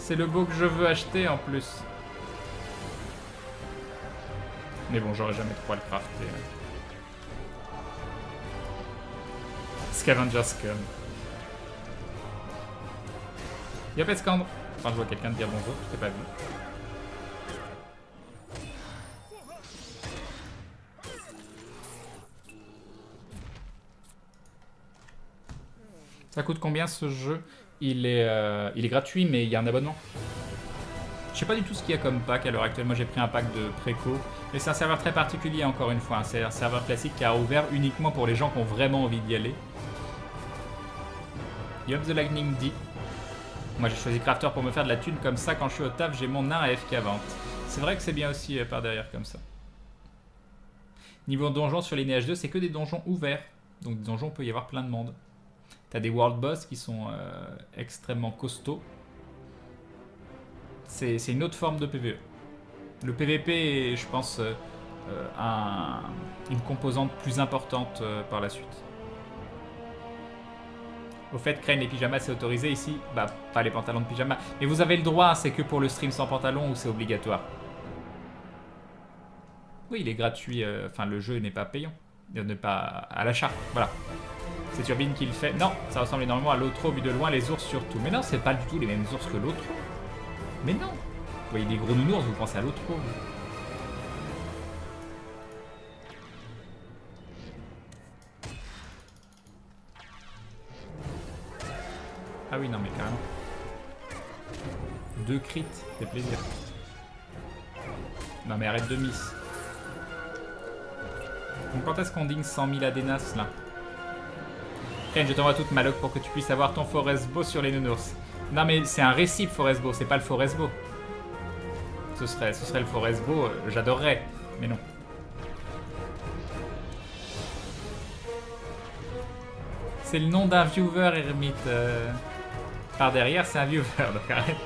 C'est le beau que je veux acheter en plus. Mais bon, j'aurais jamais trop à le crafter. Scavenger Scum. Yop Escandre. Enfin, je vois quelqu'un te dire bonjour, je t'ai pas vu. Ça coûte combien ce jeu? Il est gratuit, mais il y a un abonnement. Je sais pas du tout ce qu'il y a comme pack à l'heure actuelle. Moi j'ai pris un pack de préco. Mais c'est un serveur très particulier encore une fois. C'est un serveur classique qui a ouvert uniquement pour les gens qui ont vraiment envie d'y aller. Yop the Lightning D. Moi j'ai choisi Crafter pour me faire de la thune comme ça. Quand je suis au taf, j'ai mon nain à FK vente. C'est vrai que c'est bien aussi par derrière comme ça. Niveau donjon sur Lineage 2, c'est que des donjons ouverts. Donc des donjons, il peut y avoir plein de monde. T'as des world boss qui sont extrêmement costauds. C'est une autre forme de PvE. Le PvP est, je pense, une composante plus importante par la suite. Au fait, Crane, les pyjamas, c'est autorisé ici. Bah, pas les pantalons de pyjama. Mais vous avez le droit, c'est que pour le stream sans pantalon ou c'est obligatoire? Oui, il est gratuit. Enfin, le jeu n'est pas payant. Il n'est pas à l'achat. Voilà. C'est Turbine qui le fait. Non, ça ressemble énormément à l'Autro vu de loin, les ours surtout. Mais non, c'est pas du tout les mêmes ours que l'Autro. Mais non. Vous voyez des gros nounours, vous pensez à l'Autro. Ah oui, non, mais carrément. 2 crits, c'est plaisir. Non, mais arrête de miss. Donc, quand est-ce qu'on digne 100 000 Adénas là? Ken, je t'envoie toute ma log pour que tu puisses avoir ton Foresbo sur les nounours. Non, mais c'est un récip Foresbo, c'est pas le Foresbo. Ce serait le Foresbo, j'adorerais, mais non. C'est le nom d'un viewer, Hermite. Par derrière, c'est un viewer, donc arrête.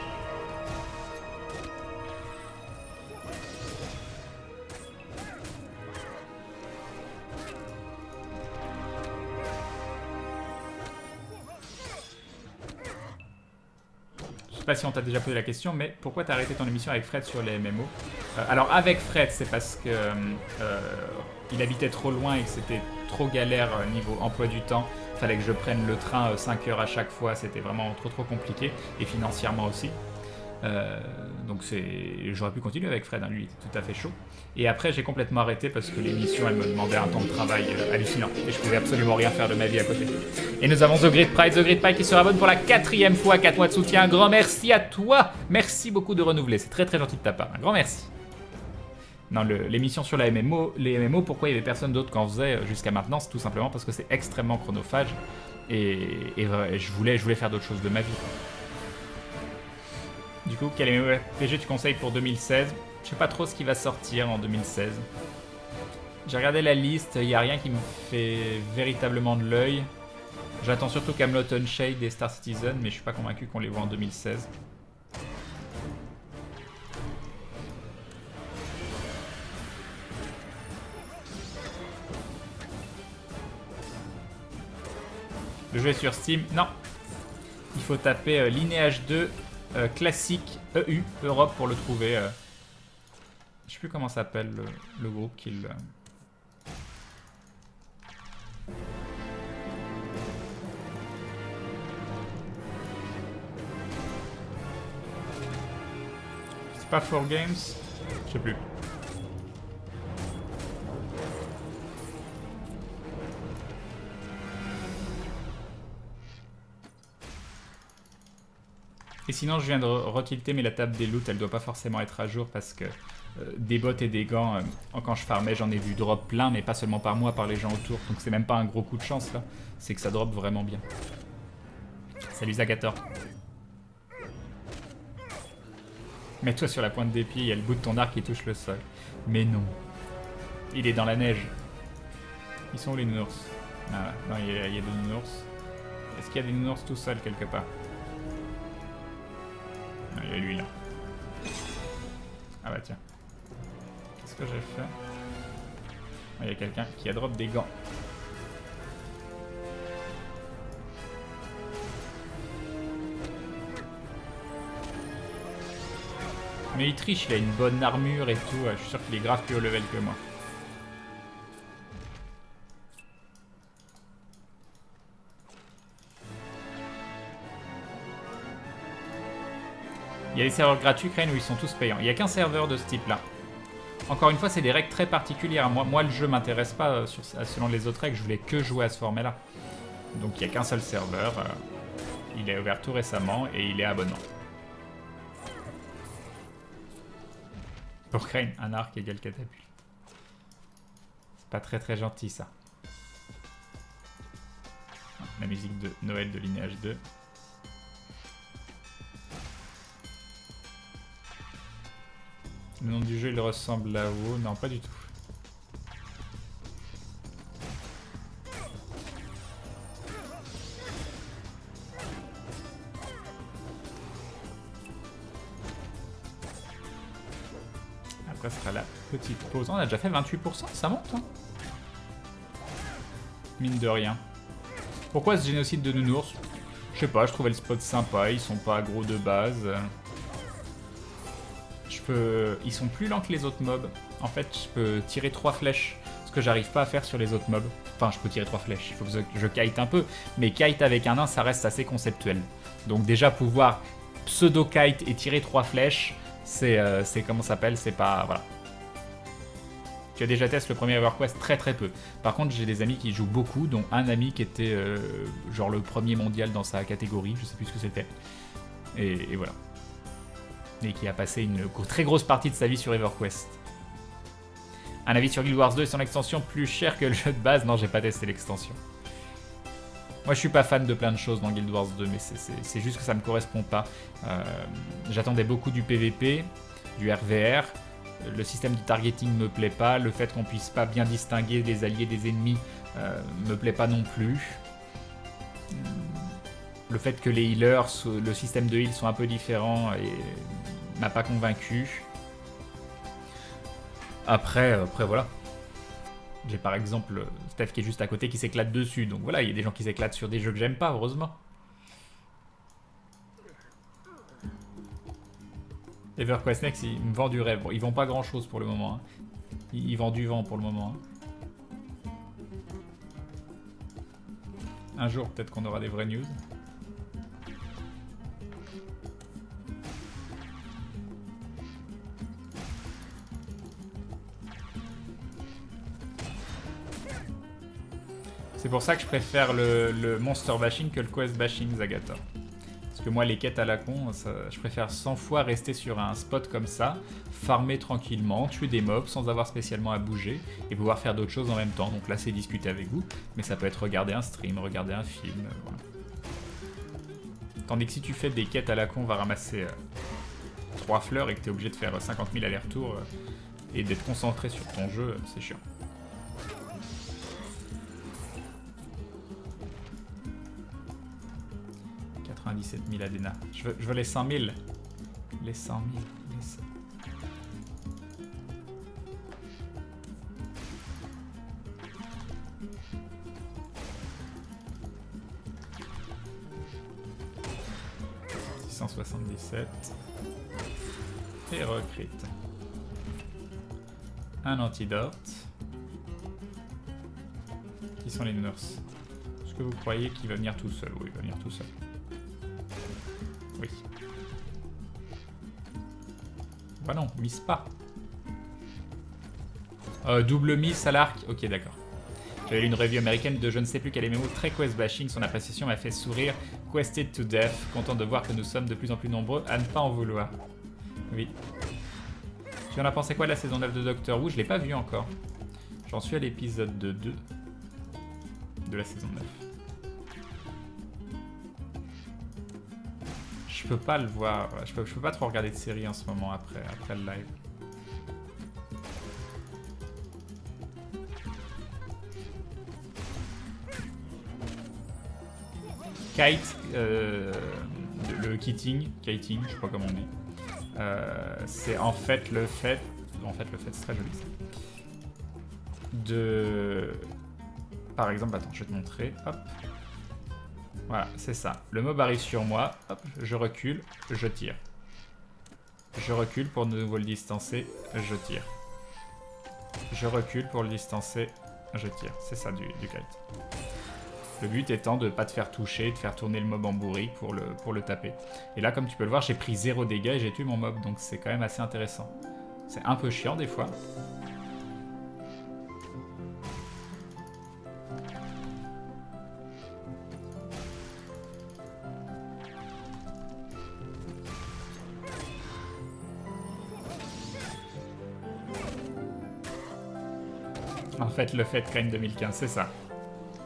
Je sais pas si on t'a déjà posé la question, mais pourquoi t'as arrêté ton émission avec Fred sur les MMO? Alors avec Fred, c'est parce que il habitait trop loin et que c'était trop galère niveau emploi du temps. Fallait que je prenne le train 5 heures à chaque fois, c'était vraiment trop compliqué, et financièrement aussi. Donc j'aurais pu continuer avec Fred, hein, lui il était tout à fait chaud. Et après j'ai complètement arrêté parce que l'émission elle me demandait un temps de travail hallucinant et je pouvais absolument rien faire de ma vie à côté. Et nous avons The Great Pride qui se rabonne pour la 4e fois, 4 mois de soutien. Un grand merci à toi, merci beaucoup de renouveler, c'est très gentil de ta part, un grand merci. Non, l'émission sur la MMO, les MMO, pourquoi il y avait personne d'autre qu'en faisait jusqu'à maintenant? C'est tout simplement parce que c'est extrêmement chronophage et je voulais faire d'autres choses de ma vie. Du coup, quel MMORPG tu conseilles pour 2016? Je sais pas trop ce qui va sortir en 2016. J'ai regardé la liste, il n'y a rien qui me fait véritablement de l'œil. J'attends surtout Camelot Unshade et Star Citizen, mais je suis pas convaincu qu'on les voit en 2016. Le jeu est sur Steam? Non. Il faut taper Lineage 2 classique EU, Europe pour le trouver. Je sais plus comment s'appelle le groupe qui le... C'est pas 4 Games? Je sais plus. Et sinon, je viens de retilter, mais la table des loots, elle doit pas forcément être à jour parce que des bottes et des gants, quand je farmais, j'en ai vu drop plein, mais pas seulement par moi, par les gens autour. Donc c'est même pas un gros coup de chance là, c'est que ça drop vraiment bien. Salut Zagator. Mets-toi sur la pointe des pieds, il y a le bout de ton arc qui touche le sol. Mais non. Il est dans la neige. Ils sont où les nounours? Ah, non, il y a des nounours. Est-ce qu'il y a des nounours tout seuls quelque part? Ah, il y a lui là. Ah bah tiens. Qu'est-ce que j'ai fait? Il y a quelqu'un qui a drop des gants. Mais il triche, il a une bonne armure et tout. Je suis sûr qu'il est grave plus haut level que moi. Il y a des serveurs gratuits, Crane, où ils sont tous payants. Il n'y a qu'un serveur de ce type-là. Encore une fois, c'est des règles très particulières. Moi le jeu m'intéresse pas selon les autres règles. Je voulais que jouer à ce format-là. Donc il n'y a qu'un seul serveur. Il est ouvert tout récemment et il est abonnement. Pour Crane, un arc égale catapulte. C'est pas très gentil ça. La musique de Noël de Lineage 2. Le nom du jeu, il ressemble à WoW. Non, pas du tout. Après, ce sera la petite pause. On a déjà fait 28%, ça monte, hein. Mine de rien. Pourquoi ce génocide de nounours? Je sais pas, je trouvais le spot sympa, ils sont pas aggro de base. Ils sont plus lents que les autres mobs. En fait, je peux tirer 3 flèches, ce que j'arrive pas à faire sur les autres mobs. Enfin, je peux tirer 3 flèches, il faut que je kite un peu. Mais kite avec un nain, ça reste assez conceptuel. Donc déjà, pouvoir pseudo-kite et tirer 3 flèches, c'est comment ça s'appelle, c'est pas... Voilà. Tu as déjà testé le premier EverQuest? Très peu. Par contre, j'ai des amis qui jouent beaucoup, dont un ami qui était genre le premier mondial dans sa catégorie, je sais plus ce que c'était. Et voilà. Et qui a passé une très grosse partie de sa vie sur EverQuest. Un avis sur Guild Wars 2 et son extension plus cher que le jeu de base? Non, j'ai pas testé l'extension. Moi, je suis pas fan de plein de choses dans Guild Wars 2, mais c'est juste que ça me correspond pas. J'attendais beaucoup du PVP, du RVR. Le système de targeting me plaît pas. Le fait qu'on puisse pas bien distinguer les alliés des ennemis me plaît pas non plus. Le fait que les healers, le système de heal sont un peu différents et m'a pas convaincu. Après voilà. J'ai par exemple Steph qui est juste à côté qui s'éclate dessus. Donc voilà, il y a des gens qui s'éclatent sur des jeux que j'aime pas, heureusement. EverQuest Next, il me vend du rêve. Bon, ils vendent pas grand chose pour le moment. Hein. Ils vendent du vent pour le moment. Hein. Un jour, peut-être qu'on aura des vraies news. C'est pour ça que je préfère le monster bashing que le quest bashing, Zagata. Parce que moi, les quêtes à la con, je préfère 100 fois rester sur un spot comme ça, farmer tranquillement, tuer des mobs sans avoir spécialement à bouger et pouvoir faire d'autres choses en même temps. Donc là, c'est discuter avec vous, mais ça peut être regarder un stream, regarder un film, voilà. Tandis que si tu fais des quêtes à la con, on va ramasser 3 fleurs et que tu es obligé de faire 50 000 allers-retours et d'être concentré sur ton jeu, c'est chiant. « 97 000 Adena. Je veux les 100 000. Les 100 000. Les 100... « 677. Et recrute. Un antidote. Qui sont les nurses? Est-ce que vous croyez qu'il va venir tout seul? Oui, il va venir tout seul. Oui. Bah non, miss pas. Double miss à l'arc. Ok, d'accord. J'avais lu une review américaine de je ne sais plus quel MMO très quest bashing. Son appréciation m'a fait sourire. Quested to death. Content de voir que nous sommes de plus en plus nombreux à ne pas en vouloir. Oui. Tu en as pensé quoi de la saison 9 de Doctor Who? Je l'ai pas vu encore. J'en suis à l'épisode 2 de la saison 9. Je peux pas le voir, je peux pas trop regarder de séries en ce moment après le live. Kite, le kiting, je sais pas comment on dit. C'est en fait le fait, c'est très joli ça. Par exemple, attends, je vais te montrer, hop. Voilà, c'est ça. Le mob arrive sur moi, hop, je recule, je tire. Je recule pour de nouveau le distancer, je tire. Je recule pour le distancer, je tire. C'est ça du kite. Le but étant de ne pas te faire toucher, de faire tourner le mob en bourrique pour le taper. Et là, comme tu peux le voir, j'ai pris 0 dégâts et j'ai tué mon mob, donc c'est quand même assez intéressant. C'est un peu chiant des fois. En fait, le fait Crane 2015, c'est ça.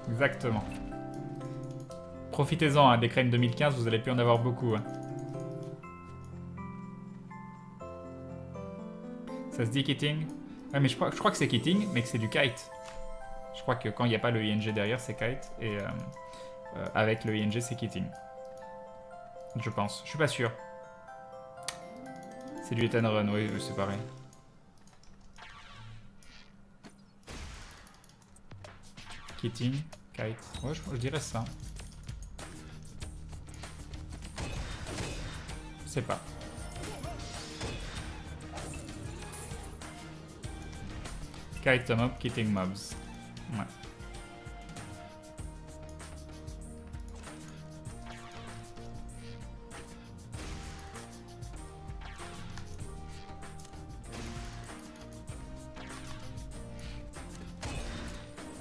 Exactement. Profitez-en, hein, des Crane 2015, vous allez plus en avoir beaucoup. Hein. Ça se dit kitting? Ouais, mais je crois que c'est kitting, mais que c'est du kite. Je crois que quand il n'y a pas le ING derrière, c'est kite, et avec le ING, c'est kitting. Je pense. Je suis pas sûr. C'est du hit and run, oui, c'est pareil. Kitting, kite. Ouais, je dirais ça. Je sais pas. Kite mob, kitting mobs. Ouais.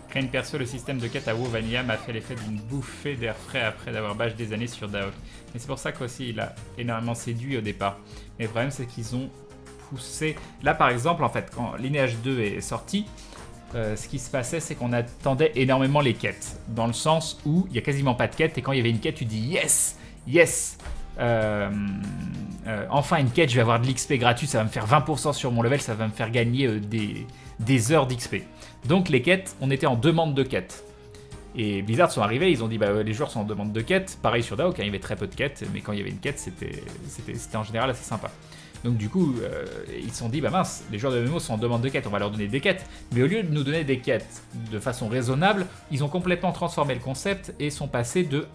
Crane perso, le système de quête à WoW Vanilla m'a fait l'effet d'une bouffée d'air frais après d'avoir bâche des années sur Daok. Et c'est pour ça qu'aussi il a énormément séduit au départ. Mais le problème c'est qu'ils ont poussé... Là par exemple, en fait, quand Lineage 2 est sorti, ce qui se passait c'est qu'on attendait énormément les quêtes. Dans le sens où il n'y a quasiment pas de quête et quand il y avait une quête tu dis yes, yes, enfin une quête, je vais avoir de l'XP gratuit, ça va me faire 20% sur mon level, ça va me faire gagner des heures d'XP. Donc les quêtes, on était en demande de quêtes. Et Blizzard sont arrivés, ils ont dit bah les joueurs sont en demande de quêtes. Pareil sur Daok, il y avait très peu de quêtes, mais quand il y avait une quête, c'était en général assez sympa. Donc du coup, ils se sont dit bah mince, les joueurs de MMO sont en demande de quêtes, on va leur donner des quêtes. Mais au lieu de nous donner des quêtes de façon raisonnable, ils ont complètement transformé le concept et sont passés de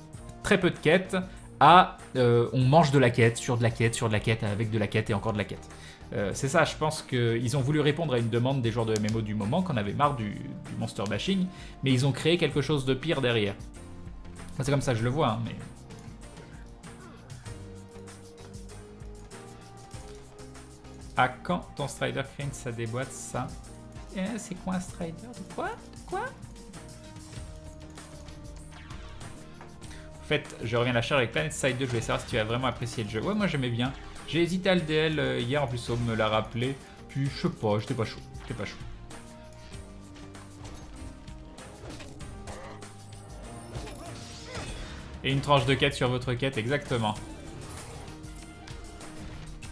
très peu de quêtes à on mange de la quête, sur de la quête, sur de la quête, avec de la quête et encore de la quête. C'est ça, je pense qu'ils ont voulu répondre à une demande des joueurs de MMO du moment, qu'on avait marre du monster bashing, mais ils ont créé quelque chose de pire derrière. C'est comme ça que je le vois, hein, mais... À quand ton Strider Crane, ça déboîte ça? C'est quoi un Strider? De quoi? De quoi? En fait, je reviens à la charge avec Planet Side 2, je voulais savoir si tu as vraiment apprécié le jeu. Ouais, moi j'aimais bien. J'ai hésité à le DL hier, en plus on me l'a rappelé. Puis je sais pas, j'étais pas chaud. J'étais pas chaud. Et une tranche de quête sur votre quête, exactement.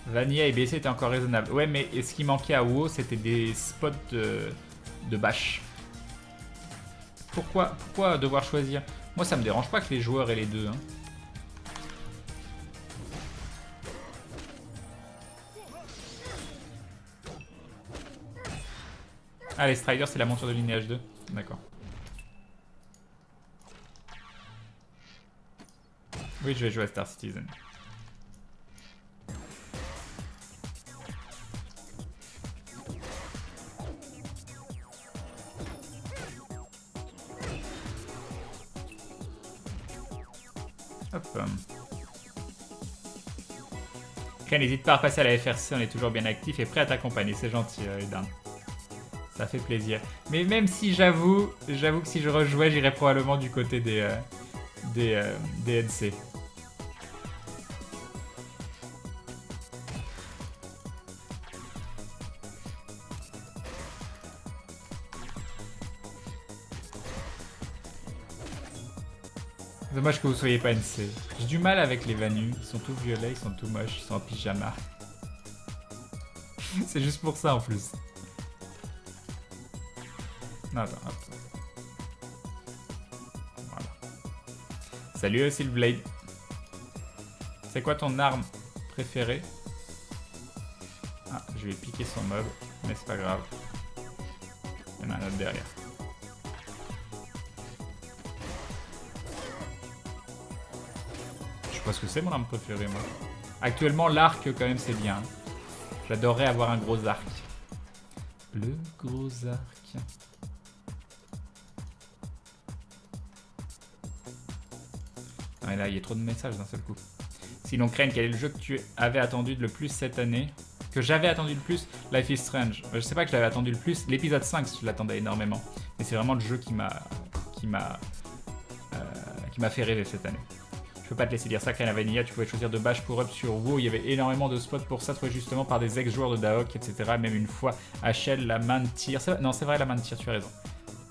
Vanilla et BC étaient encore raisonnables. Ouais, mais ce qui manquait à WoW, c'était des spots de bash. Pourquoi devoir choisir? Moi, ça me dérange pas que les joueurs aient les deux. Hein. Ah, les Striders, c'est la monture de Lineage 2. D'accord. Oui, je vais jouer à Star Citizen. Hop. Ken, n'hésite pas à repasser à la FRC, on est toujours bien actif et prêt à t'accompagner. C'est gentil, Edan. Ça fait plaisir. Mais même si j'avoue que si je rejouais, j'irais probablement du côté des NC. Dommage que vous soyez pas NC. J'ai du mal avec les Vanus. Ils sont tout violets, ils sont tout moches, ils sont en pyjama. C'est juste pour ça en plus. Non, attends, hop. Voilà. Salut Silverblade. C'est quoi ton arme préférée? Ah, je vais piquer son mob, mais c'est pas grave. Il y en a un autre derrière. Je sais pas ce que c'est mon arme préférée, moi. Actuellement, l'arc, quand même, c'est bien. J'adorerais avoir un gros arc. Le gros arc. Ah, là, il y a trop de messages d'un seul coup. Sinon, Crane, quel est le jeu que tu avais attendu le plus cette année? Que j'avais attendu le plus? Life is Strange. Je sais pas que je l'avais attendu le plus. L'épisode 5, je l'attendais énormément. Mais c'est vraiment le jeu qui m'a fait rêver cette année. Je peux pas te laisser dire ça, Crane Vanilla. Tu pouvais choisir de bash pour up sur WoW. Il y avait énormément de spots pour ça, trouvés justement par des ex-joueurs de Daok, etc. Même une fois, HL, la main de tir. Non, c'est vrai, la main de tir, tu as raison.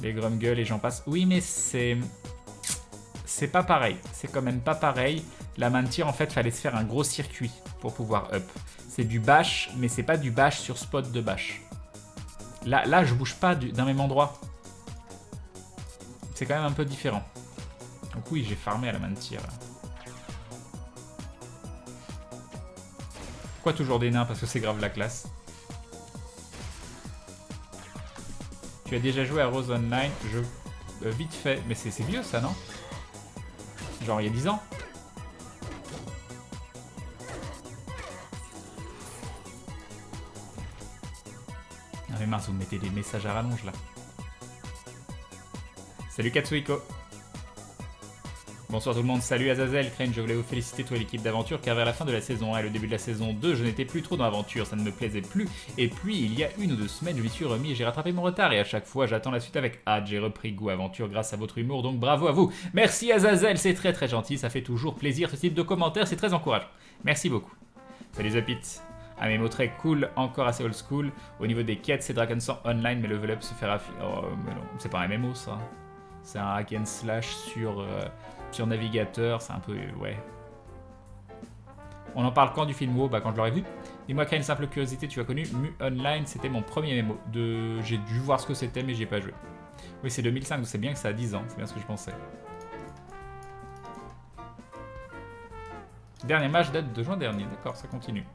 Les Grumgull et j'en passe. Oui, mais c'est pas pareil. C'est quand même pas pareil. La main de tir, en fait, fallait se faire un gros circuit pour pouvoir up. C'est du bash, mais c'est pas du bash sur spot de bash. Là je bouge pas d'un même endroit. C'est quand même un peu différent. Donc oui, j'ai farmé à la main de tir. Là. Pourquoi toujours des nains? Parce que c'est grave la classe. Tu as déjà joué à Rose Online? Vite fait. Mais c'est vieux ça, non? Genre il y a 10 ans. Ah mais mince, vous mettez des messages à rallonge là. Salut Katsuhiko. Bonsoir tout le monde, salut Azazel, Crane, je voulais vous féliciter toi et l'équipe d'aventure car vers la fin de la saison 1 et le début de la saison 2, je n'étais plus trop dans l'aventure, ça ne me plaisait plus. Et puis il y a 1 ou 2 semaines, je m'y suis remis et j'ai rattrapé mon retard et à chaque fois j'attends la suite avec hâte. J'ai repris goût à aventure grâce à votre humour, donc bravo à vous. Merci Azazel, c'est très très gentil, ça fait toujours plaisir ce type de commentaires, c'est très encourageant. Merci beaucoup. Salut The Pit. Un mémo très cool, encore assez old school. Au niveau des quêtes, c'est Dragon Online, mais level up se fait raffiner. Oh, mais non, c'est pas un MMO ça. C'est un hack and slash sur navigateur, c'est un peu... ouais. On en parle quand du film WoW? Bah quand je l'aurai vu. Dis-moi qu'à une simple curiosité, tu as connu Mu Online, c'était mon premier MMO. J'ai dû voir ce que c'était, mais j'y ai pas joué. Oui, c'est 2005, donc c'est bien que ça a 10 ans, c'est bien ce que je pensais. Dernier match date de juin dernier, d'accord, ça continue.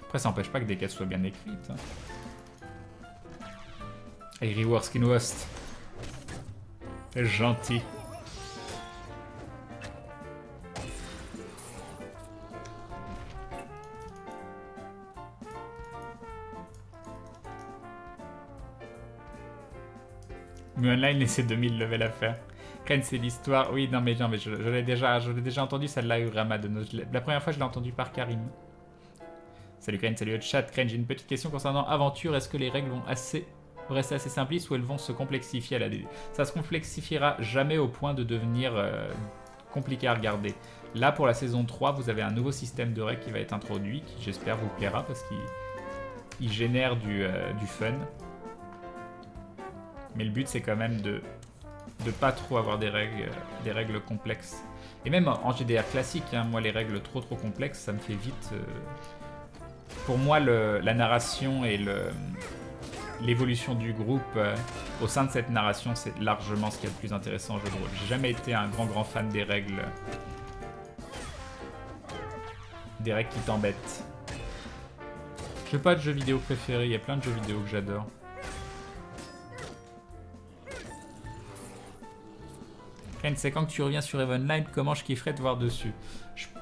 Après, ça n'empêche pas que des quêtes soient bien écrites. Et Reward Skin West. C'est gentil. Mais online, laissez 2000 levels à faire. Crane, c'est l'histoire. Oui, non, mais je l'ai déjà entendu celle-là, Urama de nos... La première fois, je l'ai entendu par Karim. Salut Crane, salut le chat. Crane, j'ai une petite question concernant Aventure. Est-ce que les règles vont rester assez simplistes ou elles vont se complexifier à la DD? Ça se complexifiera jamais au point de devenir compliqué à regarder. Là, pour la saison 3, vous avez un nouveau système de règles qui va être introduit, qui j'espère vous plaira parce qu'il génère du fun. Mais le but, c'est quand même de pas trop avoir des règles complexes. Et même en GDR classique, hein, moi, les règles trop complexes, ça me fait vite... Pour moi, la narration et l'évolution du groupe au sein de cette narration, c'est largement ce qui est le plus intéressant en jeu de rôle. J'ai jamais été un grand fan des règles qui t'embêtent. Je n'ai pas de jeux vidéo préféré, il y a plein de jeux vidéo que j'adore. Ken, c'est quand que tu reviens sur EVE Online, comment je kifferais te voir dessus.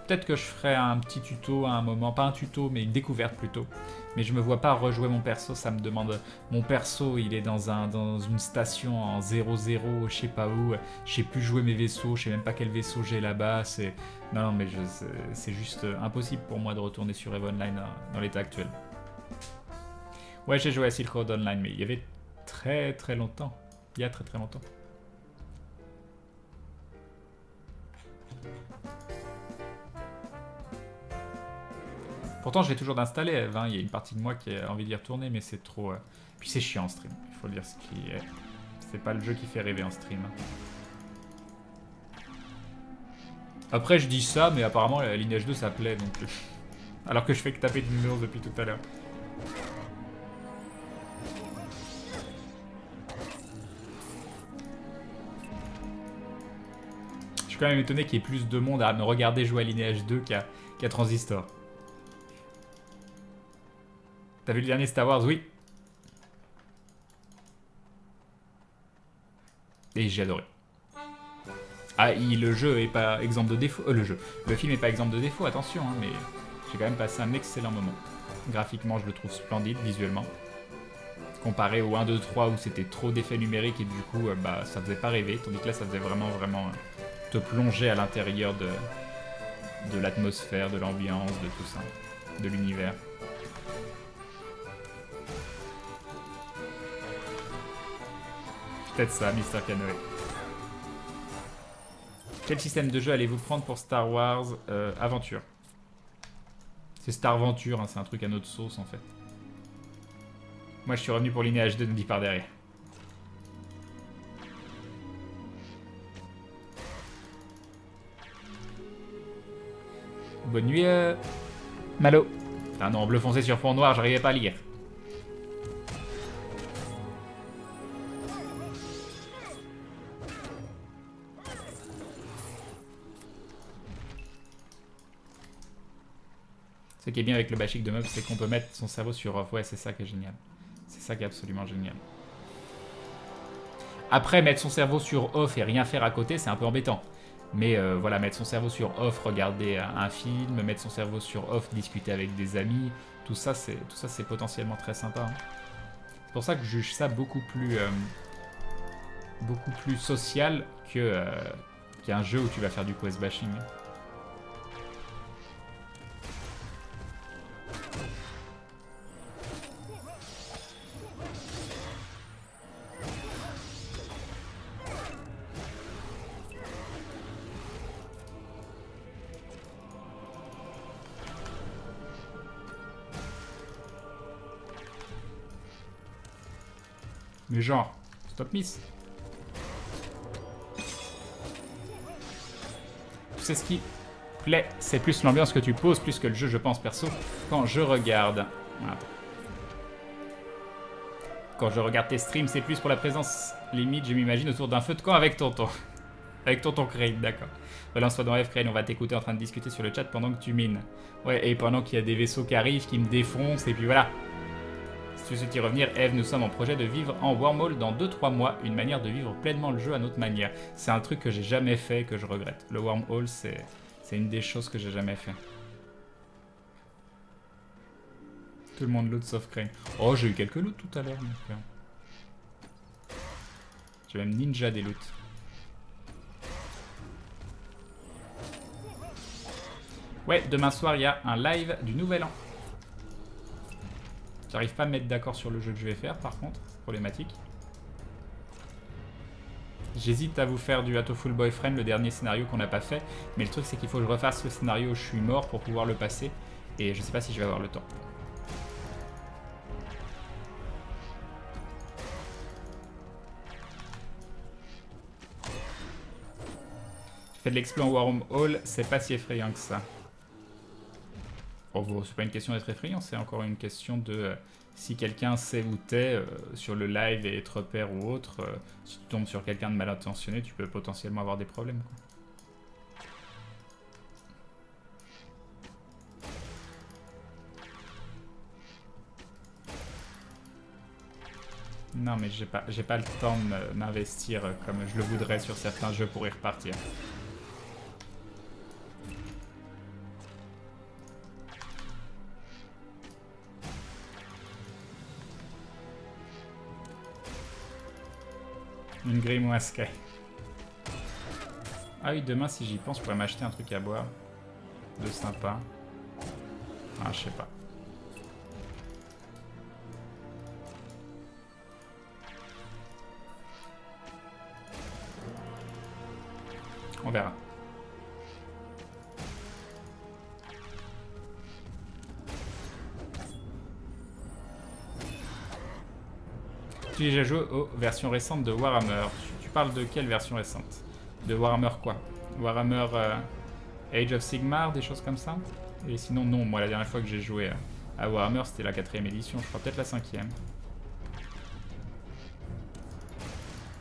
Peut-être que je ferai un petit tuto à un moment, pas un tuto mais une découverte plutôt. Mais je me vois pas rejouer mon perso, ça me demande... Mon perso il est dans une station en 0-0, je sais pas où, je sais plus jouer mes vaisseaux, je sais même pas quel vaisseau j'ai là-bas, c'est... Non mais c'est juste impossible pour moi de retourner sur EVE Online dans l'état actuel. Ouais, j'ai joué à Silk Road Online, mais il y avait très longtemps. Il y a très longtemps. Pourtant, je l'ai toujours d'installer, Eve. Hein. Il y a une partie de moi qui a envie d'y retourner, mais c'est trop... Puis c'est chiant en stream, il faut dire ce qui est. C'est pas le jeu qui fait rêver en stream. Après, je dis ça, mais apparemment, la Lineage 2, ça plaît, donc... Alors que je fais que taper de numéros depuis tout à l'heure. Je suis quand même étonné qu'il y ait plus de monde à me regarder jouer à Lineage 2 qu'à Transistor. T'as vu le dernier Star Wars? Oui. Et j'ai adoré. Ah, le jeu est pas exempt de défaut. Le film est pas exempt de défaut, attention, hein, mais j'ai quand même passé un excellent moment. Graphiquement, je le trouve splendide, visuellement. Comparé au 1, 2, 3 où c'était trop d'effets numériques et du coup, bah, ça faisait pas rêver. Tandis que là, ça faisait vraiment te plonger à l'intérieur de l'atmosphère, de l'ambiance, de tout ça, de l'univers. Peut-être ça, Mister Canoë. Quel système de jeu allez-vous prendre pour Star Wars Aventure? C'est Star Venture, hein, c'est un truc à notre sauce en fait. Moi je suis revenu pour Lineage 2, nous dit par derrière. Bonne nuit, Malo. Ah non, bleu foncé sur fond noir, j'arrivais pas à lire. Ce qui est bien avec le basic de meubles, c'est qu'on peut mettre son cerveau sur off. Ouais, c'est ça qui est génial. C'est ça qui est absolument génial. Après, mettre son cerveau sur off et rien faire à côté, c'est un peu embêtant. Mais voilà, mettre son cerveau sur off, regarder un film, mettre son cerveau sur off, discuter avec des amis, tout ça c'est potentiellement très sympa. Hein. C'est pour ça que je juge ça beaucoup plus social qu'un jeu où tu vas faire du quest bashing. Mais genre, stop miss. Tu sais ce qui plaît, c'est plus l'ambiance que tu poses, plus que le jeu, je pense, perso. Quand je regarde... Voilà. Quand je regarde tes streams, c'est plus pour la présence limite, je m'imagine, autour d'un feu de camp avec tonton. Avec tonton Crane, d'accord. Relance-toi dans F, Crane, on va t'écouter en train de discuter sur le chat pendant que tu mines. Ouais, et pendant qu'il y a des vaisseaux qui arrivent, qui me défoncent, et puis voilà. Si tu souhaites y revenir, Eve, nous sommes en projet de vivre en wormhole dans 2-3 mois, une manière de vivre pleinement le jeu à notre manière. C'est un truc que j'ai jamais fait et que je regrette. Le wormhole, c'est une des choses que j'ai jamais fait. Tout le monde loot sauf Crane. Oh, j'ai eu quelques loots tout à l'heure. J'ai même ninja des loots. Ouais, demain soir, il y a un live du Nouvel An. J'arrive pas à me mettre d'accord sur le jeu que je vais faire, par contre. Problématique. J'hésite à vous faire du Hatoful Boyfriend, le dernier scénario qu'on n'a pas fait. Mais le truc, c'est qu'il faut que je refasse le scénario où je suis mort pour pouvoir le passer. Et je sais pas si je vais avoir le temps. J'ai fait de l'exploit en Wormhole, c'est pas si effrayant que ça. Oh, c'est pas une question d'être effrayant, c'est encore une question de si quelqu'un sait où t'es sur le live et te repère ou autre. Si tu tombes sur quelqu'un de mal intentionné, tu peux potentiellement avoir des problèmes. Quoi. Non, mais j'ai pas le temps de m'investir comme je le voudrais sur certains jeux pour y repartir. Une grimoire Sky. Ah oui, demain, si j'y pense, je pourrais m'acheter un truc à boire. De sympa. Ah, je sais pas. On verra. Tu as déjà joué aux versions récentes de Warhammer. Tu parles de quelle version récente? De Warhammer quoi? Warhammer Age of Sigmar, des choses comme ça? Et sinon non, moi la dernière fois que j'ai joué à Warhammer c'était la 4ème édition, je crois peut-être la 5ème.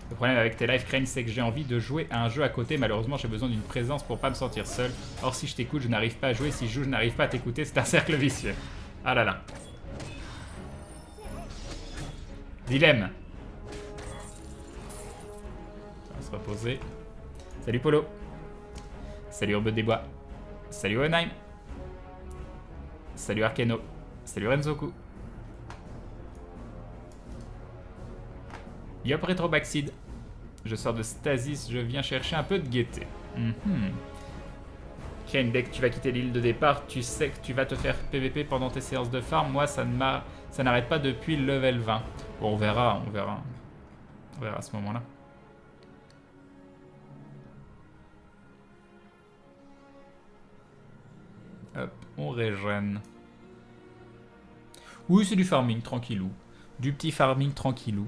Le problème avec tes live Crane, c'est que j'ai envie de jouer à un jeu à côté. Malheureusement, j'ai besoin d'une présence pour pas me sentir seul. Or, si je t'écoute, je n'arrive pas à jouer. Si je joue, je n'arrive pas à t'écouter. C'est un cercle vicieux. Ah là là. Dilemme. Ça va se reposer. Salut Polo. Salut Urbe des Bois. Salut Onheim. Salut Arkeno. Salut Renzoku. Yop Retro Backseed. Je sors de Stasis, je viens chercher un peu de gaieté. Kane, dès que tu vas quitter l'île de départ, tu sais que tu vas te faire PVP pendant tes séances de farm. Moi, ça n'arrête pas depuis le level 20. Bon, on verra. On verra à ce moment-là. Hop, on régène. Oui, c'est du farming tranquillou. Du petit farming tranquillou.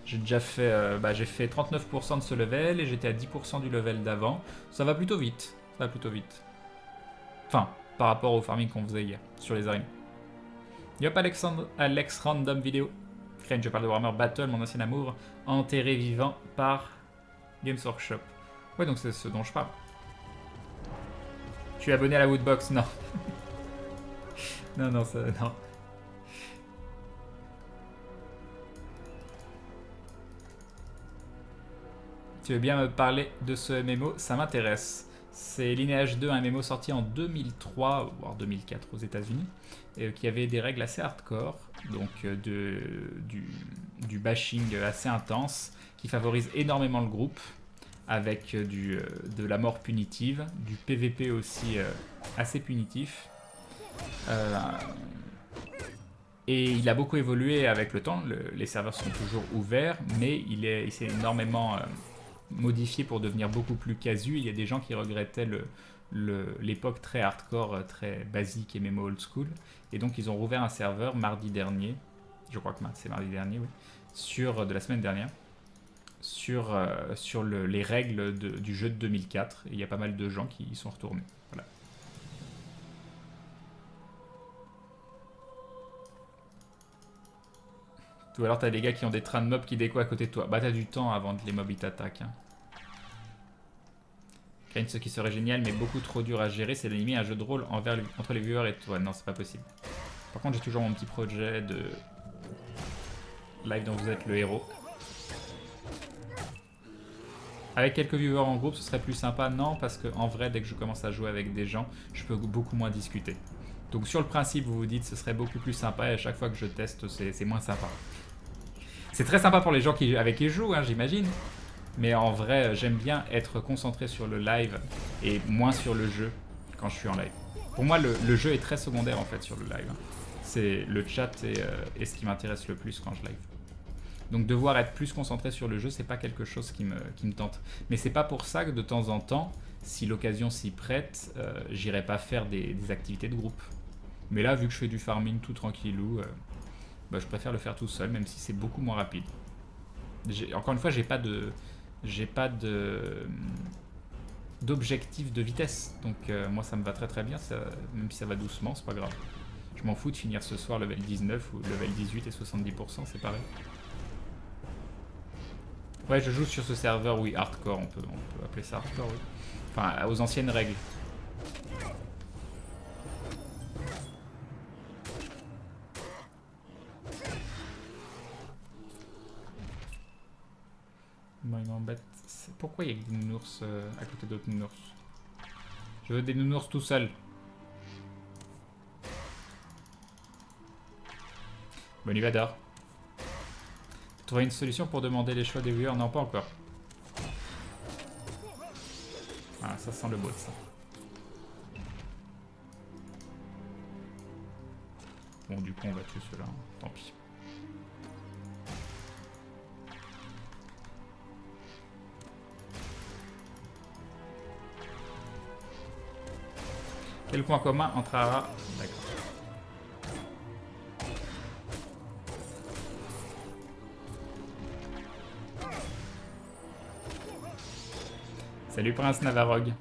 J'ai déjà fait, j'ai fait 39% de ce level et j'étais à 10% du level d'avant. Ça va plutôt vite. Enfin, par rapport au farming qu'on faisait hier sur les arènes. Yop Alex Random Vidéo. Crane, je parle de Warhammer Battle, mon ancien amour, enterré vivant par Games Workshop. Ouais, donc c'est ce dont je parle. Tu es abonné à la Woodbox? Non. non, non. Tu veux bien me parler de ce MMO? Ça m'intéresse. C'est Lineage 2, un MMO sorti en 2003, voire 2004 aux États-Unis, qui avait des règles assez hardcore, donc du bashing assez intense, qui favorise énormément le groupe, avec de la mort punitive, du PVP aussi assez punitif. Et il a beaucoup évolué avec le temps, les serveurs sont toujours ouverts, mais il s'est énormément modifié pour devenir beaucoup plus casu. Il y a des gens qui regrettaient l'époque très hardcore, très basique et même old school. Et donc ils ont rouvert un serveur mardi dernier, je crois que c'est mardi dernier, oui, de la semaine dernière, sur les règles du jeu de 2004. Et il y a pas mal de gens qui y sont retournés. Voilà. Ou alors t'as des gars qui ont des trains de mobs qui déco à côté de toi. Bah t'as du temps avant que les mobs ils t'attaquent. Hein. Kane, ce qui serait génial mais beaucoup trop dur à gérer, c'est d'animer un jeu de rôle entre les viewers et toi. Non, c'est pas possible. Par contre j'ai toujours mon petit projet de live dont vous êtes le héros. Avec quelques viewers en groupe, ce serait plus sympa. Non, parce qu'en vrai, dès que je commence à jouer avec des gens, je peux beaucoup moins discuter. Donc sur le principe, vous vous dites ce serait beaucoup plus sympa et à chaque fois que je teste, c'est moins sympa. C'est très sympa pour les gens avec qui je joue, hein, j'imagine. Mais en vrai, j'aime bien être concentré sur le live et moins sur le jeu quand je suis en live. Pour moi, le jeu est très secondaire en fait sur le live. C'est le chat et ce qui m'intéresse le plus quand je live. Donc devoir être plus concentré sur le jeu, c'est pas quelque chose qui me tente. Mais c'est pas pour ça que de temps en temps, si l'occasion s'y prête, j'irai pas faire des activités de groupe. Mais là, vu que je fais du farming tout tranquillou, je préfère le faire tout seul, même si c'est beaucoup moins rapide. Encore une fois, j'ai pas d'objectif de vitesse. Donc moi, ça me va très très bien, même si ça va doucement, c'est pas grave. Je m'en fous de finir ce soir level 19 ou level 18 et 70%, c'est pareil. Ouais, je joue sur ce serveur, oui, hardcore, on peut appeler ça hardcore, oui. Enfin, aux anciennes règles. Moi, il m'embête. Pourquoi il y a des nounours à côté d'autres nounours? Je veux des nounours tout seul. Bon, il va d'or. Trouver une solution pour demander les choix des viewers? Non, pas encore. Ah, ça sent le bot, ça. Bon, du coup, on va tuer ceux-là. Hein. Tant pis. Quel point commun entre Ara... D'accord. Salut Prince Navarog.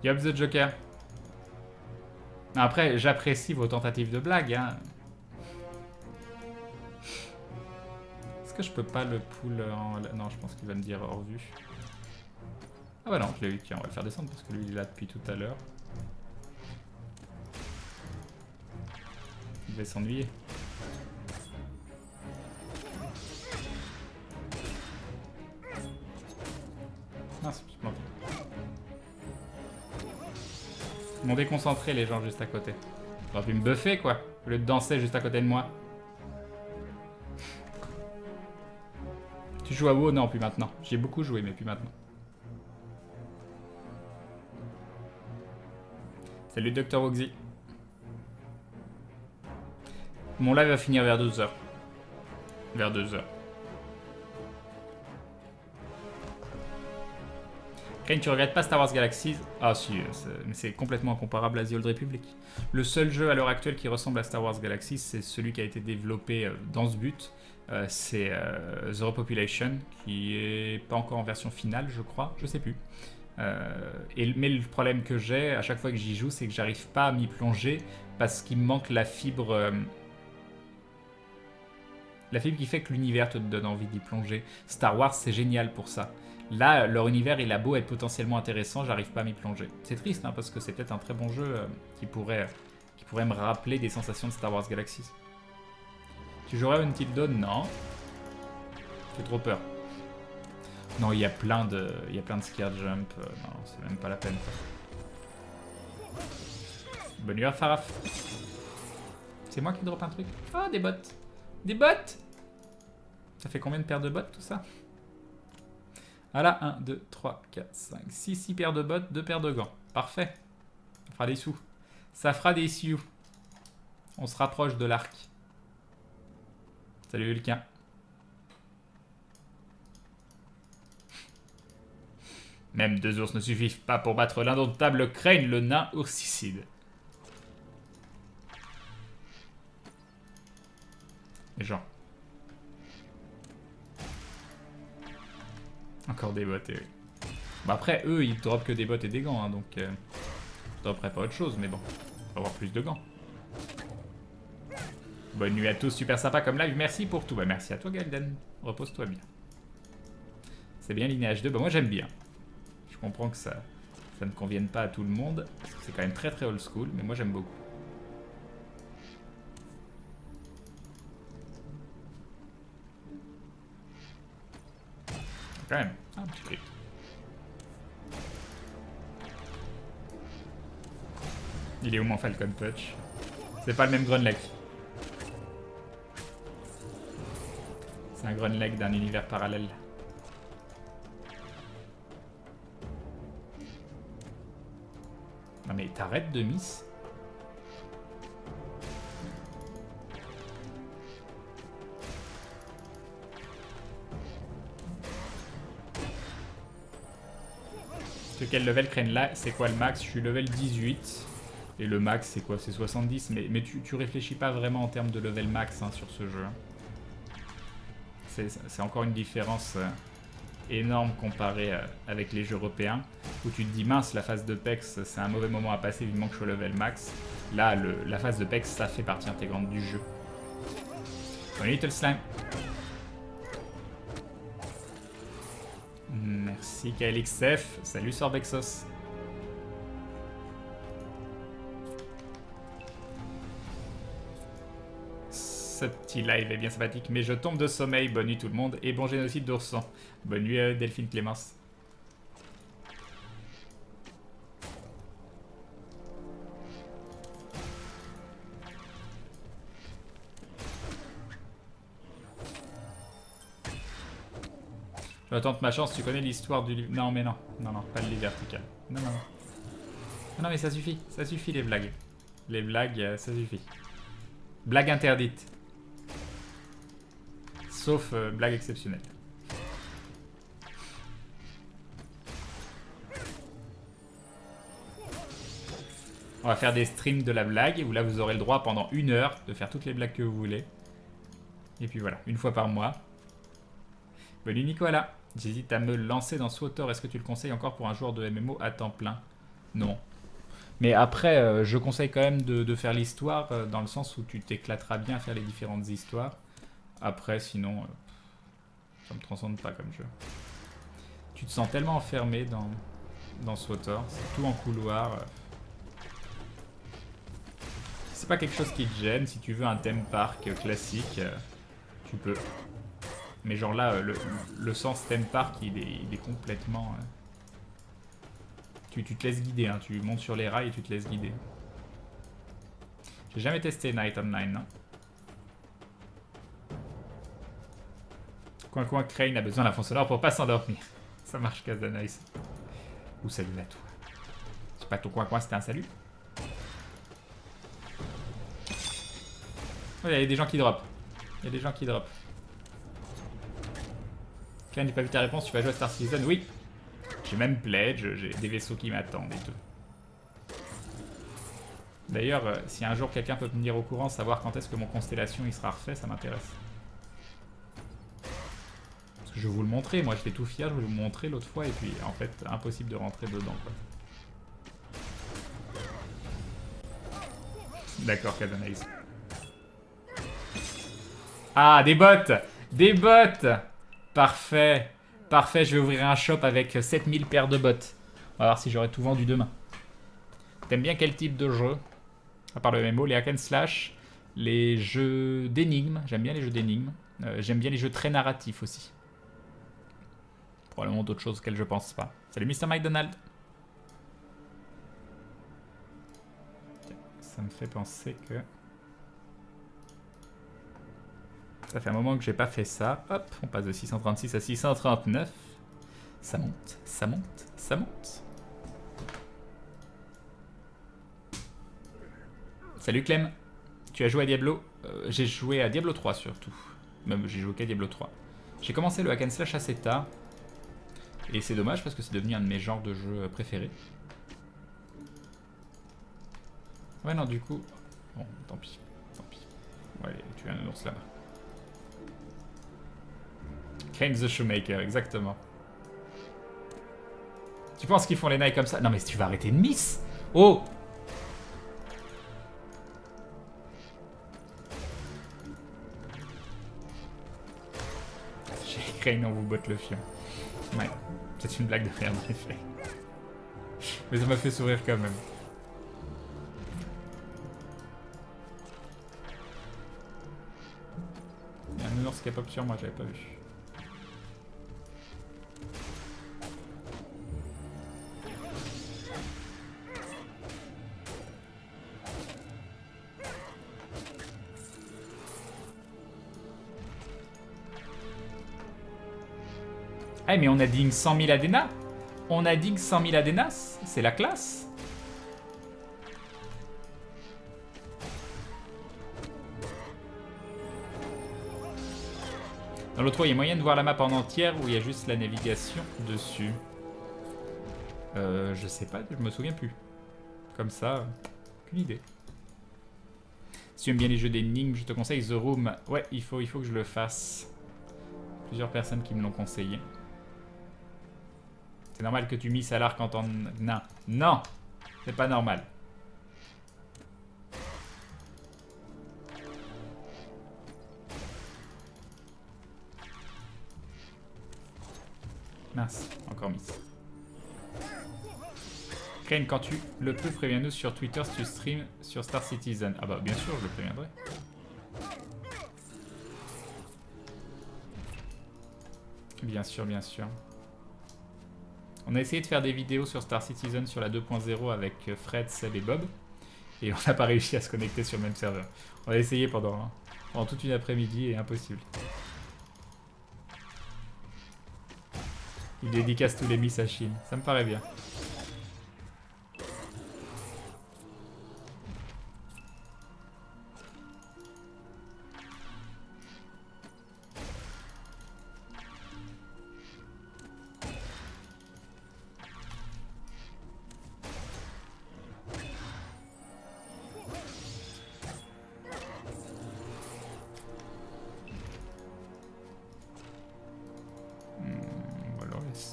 Yop the Joker. Après, j'apprécie vos tentatives de blague. Hein. Est-ce que je peux pas le pull en... Non, je pense qu'il va me dire hors vue. Ah bah non, je l'ai eu. Tiens, on va le faire descendre parce que lui il est là depuis tout à l'heure. Il va s'ennuyer. Ah, c'est plus planté. Ils m'ont déconcentré les gens juste à côté. Ils auraient pu me buffer quoi, au lieu de danser juste à côté de moi. Tu joues à WoW? Non, plus maintenant. J'y ai beaucoup joué, mais plus maintenant. Salut Dr. Woxy. Mon live va finir vers 12h. Vers 2h. Crane, tu regrettes pas Star Wars Galaxies? Ah si, mais c'est complètement incomparable à The Old Republic. Le seul jeu à l'heure actuelle qui ressemble à Star Wars Galaxies, c'est celui qui a été développé dans ce but. C'est The Repopulation, qui est pas encore en version finale, je crois. Je sais plus. Mais le problème que j'ai à chaque fois que j'y joue, c'est que j'arrive pas à m'y plonger parce qu'il me manque la fibre qui fait que l'univers te donne envie d'y plonger. Star Wars, c'est génial pour ça. Là, leur univers, il a beau être potentiellement intéressant, j'arrive pas à m'y plonger. C'est triste, hein, parce que c'est peut-être un très bon jeu qui pourrait me rappeler des sensations de Star Wars Galaxies. Tu jouerais à Until Dawn? Non. J'ai trop peur. Non, il y a plein de scare jump. Non, c'est même pas la peine. Quoi. Bonne nuit à Faraf. C'est moi qui drop un truc. Oh, des bottes. Des bottes. Ça fait combien de paires de bottes tout ça? Voilà, 1, 2, 3, 4, 5, 6 paires de bottes, 2 paires de gants. Parfait. Ça fera des sous. Ça fera des sous. On se rapproche de l'arc. Salut Vulcain. Même 2 ours ne suffisent pas pour battre l'indomptable Crane, le nain oursicide. Les gens. Encore des bottes, et oui. Bah après, eux, ils dropent que des bottes et des gants, hein, donc... je dropperai pas autre chose, mais bon. On va avoir plus de gants. Bonne nuit à tous, super sympa comme live, merci pour tout. Bah merci à toi, Galden. Repose-toi bien. C'est bien Lineage 2, bah moi j'aime bien. Je comprends que ça ne convienne pas à tout le monde, parce que c'est quand même très très old school, mais moi j'aime beaucoup. Quand même, un petit crit. Il est où mon Falcon Punch? C'est pas le même Grunleg. C'est un Grunleg d'un univers parallèle. Non mais t'arrêtes de miss. De quel level Crane là? C'est quoi le max? Je suis level 18. Et le max c'est quoi? C'est 70. Mais tu réfléchis pas vraiment en termes de level max hein, sur ce jeu. C'est encore une différence énorme comparée avec les jeux européens. Où tu te dis mince, la phase de PEX c'est un mauvais moment à passer vivement que je suis au level max. Là la phase de PEX ça fait partie intégrante du jeu. Bonne Little Slime. Merci KLXF, salut Sorbexos. Ce petit live est bien sympathique, mais je tombe de sommeil. Bonne nuit tout le monde et bon génocide d'ourson. Bonne nuit Delphine Clémence. Je tente ma chance, tu connais l'histoire du livre. Non mais non, non, non, pas le livre vertical. Non, non, non. Non mais ça suffit les blagues. Les blagues, ça suffit. Blague interdite. Sauf blague exceptionnelle. On va faire des streams de la blague, où là vous aurez le droit pendant 1 heure de faire toutes les blagues que vous voulez. Et puis voilà, 1 fois par mois. Bonne nuit Nicolas. J'hésite à me lancer dans SWTOR. Est-ce que tu le conseilles encore pour un joueur de MMO à temps plein? Non. Mais après, je conseille quand même de faire l'histoire, dans le sens où tu t'éclateras bien à faire les différentes histoires. Après, sinon, ça me transcende pas comme jeu. Tu te sens tellement enfermé dans dans SWTOR. C'est tout en couloir. Si c'est pas quelque chose qui te gêne, si tu veux un theme park classique, tu peux. Mais genre là, le sens theme park, il est complètement... Tu te laisses guider, hein. Tu montes sur les rails et tu te laisses guider. J'ai jamais testé Night Online. Hein. Coin Crane a besoin d'un fond sonore pour pas s'endormir. Ça marche, Casdanice. Ou salut à toi. C'est pas ton coin, c'était un salut. Oh, il y a des gens qui drop. Il y a des gens qui drop. Crane, j'ai pas vu ta réponse, tu vas jouer à Star Citizen? Oui. J'ai même pledge, j'ai des vaisseaux qui m'attendent et tout. D'ailleurs, si un jour quelqu'un peut me tenir au courant, savoir quand est-ce que mon Constellation il sera refait, ça m'intéresse. Parce que je vais vous le montrer, moi j'étais tout fier, je vais vous le montrer l'autre fois, et puis en fait, impossible de rentrer dedans, quoi. D'accord, Cadanaïs. Ah, des bots! Des bots! Parfait. Parfait, je vais ouvrir un shop avec 7000 paires de bots. On va voir si j'aurai tout vendu demain. T'aimes bien quel type de jeu? À part le MMO, les hack and slash, les jeux d'énigmes. J'aime bien les jeux d'énigmes. J'aime bien les jeux très narratifs aussi. Probablement d'autres choses auxquelles je pense pas. Salut Mr. McDonald. Ça me fait penser que... Ça fait un moment que j'ai pas fait ça. Hop, on passe de 636 à 639. Ça monte, ça monte, ça monte. Salut Clem. Tu as joué à Diablo? J'ai joué à Diablo 3 surtout. Même j'ai joué qu'à Diablo 3. J'ai commencé le hack and slash assez tard. Et c'est dommage parce que c'est devenu un de mes genres de jeux préférés. Ouais non du coup... Bon, tant pis. Tant pis. Ouais, tu as un ours là-bas. Crane the Shoemaker, exactement. Tu penses qu'ils font les nails comme ça? Non mais tu vas arrêter de miss. Oh! Crane, on vous botte le fion. Ouais, c'est une blague de merde en effet. Mais ça m'a fait sourire quand même. Il y a un ours qui a pop sur moi, j'avais pas vu. Ah mais on a ding 100 000 Adena. On a ding 100 000 Adenas. C'est la classe. Dans l'autre, il y a moyen de voir la map en entière ou il y a juste la navigation dessus. Je sais pas, je me souviens plus. Comme ça, aucune idée. Si tu aimes bien les jeux d'énigmes, je te conseille The Room. Ouais, il faut que je le fasse. Plusieurs personnes qui me l'ont conseillé. C'est normal que tu misses à l'arc en temps... Non, non, c'est pas normal. Mince, encore miss. Crane, quand tu le peux, préviens-nous sur Twitter si tu streams sur Star Citizen. Ah bah bien sûr, je le préviendrai. Bien sûr, bien sûr. On a essayé de faire des vidéos sur Star Citizen sur la 2.0 avec Fred, Seb et Bob. Et on n'a pas réussi à se connecter sur le même serveur. On a essayé pendant toute une après-midi et impossible. Il dédicace tous les miss à Chine. Ça me paraît bien.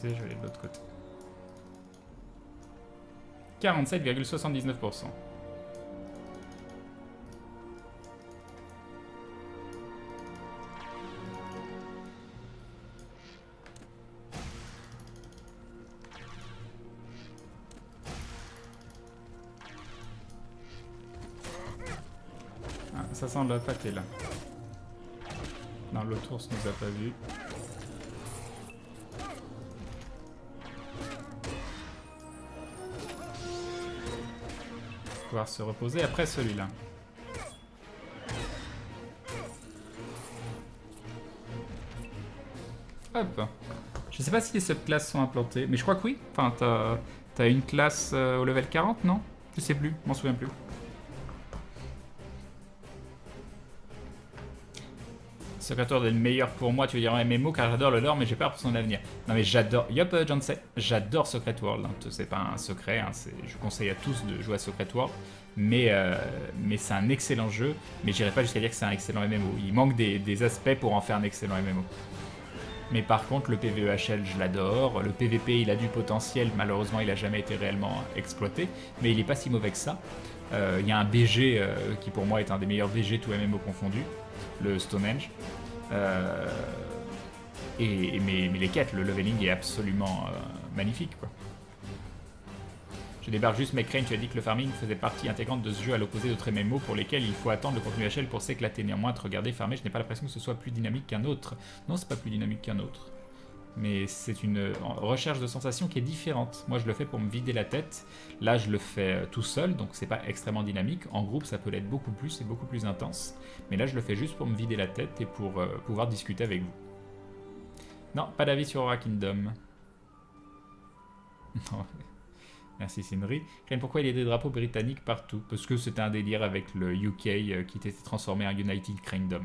Je vais aller de l'autre côté. 47,79%. ça sent le pâté là. Non, l'autre ours nous a pas vu. Pouvoir se reposer après celui-là. Hop. Je sais pas si les subclasses sont implantées, mais je crois que oui. Enfin, t'as une classe au level 40, non? Je sais plus, je m'en souviens plus. Secret World est le meilleur pour moi, tu veux dire en MMO, car j'adore le lore, mais j'ai peur pour son avenir. Non mais j'adore, yop John j'adore Secret World, hein. C'est pas un secret, hein. Je conseille à tous de jouer à Secret World, mais c'est un excellent jeu, mais j'irai pas jusqu'à dire que c'est un excellent MMO. Il manque des aspects pour en faire un excellent MMO. Mais par contre, le PvEHL, je l'adore. Le PvP, il a du potentiel. Malheureusement, il a jamais été réellement exploité. Mais il est pas si mauvais que ça. Il y a un BG qui, pour moi, est un des meilleurs BG tout MMO confondu. Le Stonehenge. Mais les quêtes, le leveling est absolument magnifique, quoi. Je débarque juste, mais Crane, tu as dit que le farming faisait partie intégrante de ce jeu à l'opposé d'autres MMO pour lesquels il faut attendre le contenu HL pour s'éclater. Néanmoins, te regarder farmer, je n'ai pas l'impression que ce soit plus dynamique qu'un autre. Non, c'est pas plus dynamique qu'un autre. Mais c'est une recherche de sensations qui est différente. Moi, je le fais pour me vider la tête. Là, je le fais tout seul, donc c'est pas extrêmement dynamique. En groupe, ça peut l'être beaucoup plus, c'est beaucoup plus intense. Mais là, je le fais juste pour me vider la tête et pour pouvoir discuter avec vous. Non, pas d'avis sur Aura Kingdom. Non. Merci Sindri. Crane, pourquoi il y a des drapeaux britanniques partout? Parce que c'était un délire avec le UK qui était transformé en United Kingdom.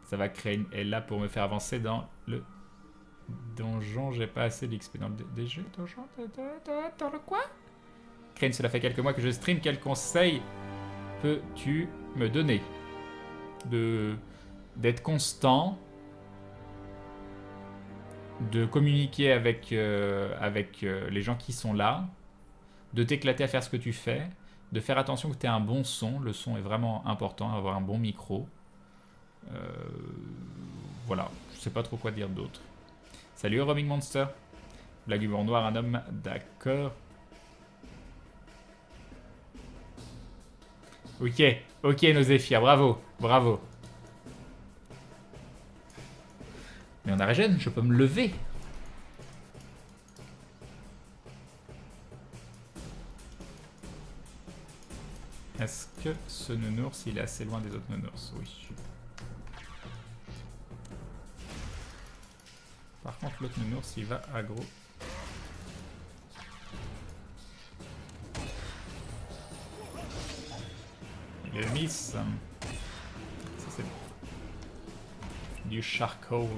Ça va, Crane est là pour me faire avancer dans le donjon. J'ai pas assez d'XP dans le DG. Donjon dans le quoi? Crane, cela fait quelques mois que je stream. Quel conseil peux-tu me donner? D'être constant, de communiquer avec les gens qui sont là, de t'éclater à faire ce que tu fais, de faire attention que tu aies un bon son. Le son est vraiment important, avoir un bon micro. Voilà, je sais pas trop quoi dire d'autre. Salut Roaming Monster. Blague humour noir, un homme, d'accord. Ok, nos Zéphyr, bravo, bravo. Mais on a régène, je peux me lever. Est-ce que ce nounours, il est assez loin des autres nounours? Oui. Par contre, l'autre nounours, il va aggro. Il est miss. Ça, c'est du charcoal.